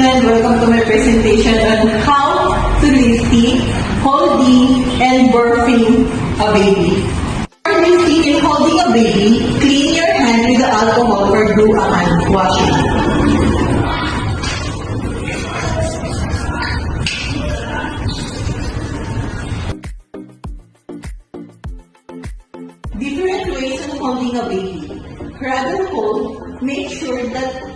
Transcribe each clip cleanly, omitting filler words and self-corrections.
and welcome to my presentation on how to lifting, holding, and burping a baby. For lifting and holding a baby, clean your hand with the alcohol or do a hand washing. Different ways of holding a baby. Cradle hold, make sure that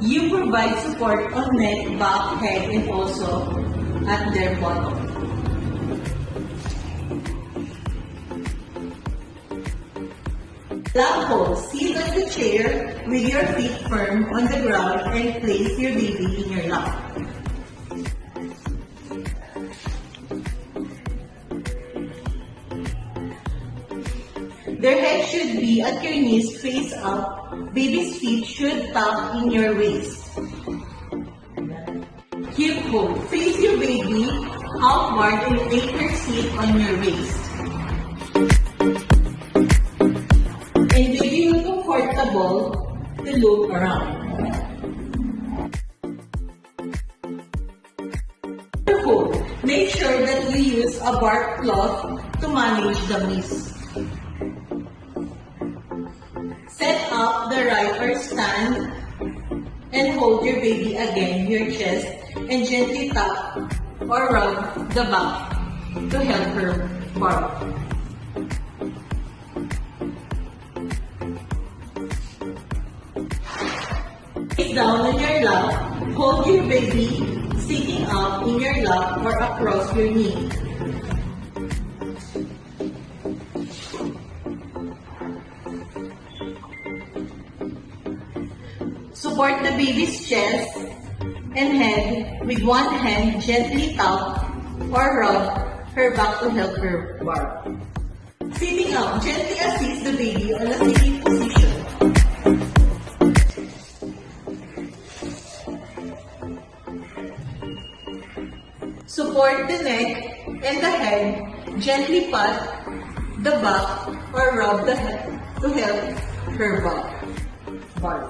you provide support on neck, back, head, and also at their bottom. Lap hold, sit on the chair with your feet firm on the ground and place your baby in your lap. Their head should be at your knees, face up. Baby's feet should tap in your waist. Hip hold. Face your baby outward and make her sit on your waist. And give you comfortable to look around. Hold. Make sure that you use a bark cloth to manage the mist. Set up the right or stand and hold your baby again, your chest, and gently tap or rub the back to help her bark. Sit down on your lap, hold your baby sitting up in your lap or across your knee. Support the baby's chest and head with one hand, gently tap or rub her back to help her bark. Sitting up, gently assist the baby on a sitting position. Support the neck and the head, gently pat the back or rub the head to help her bark.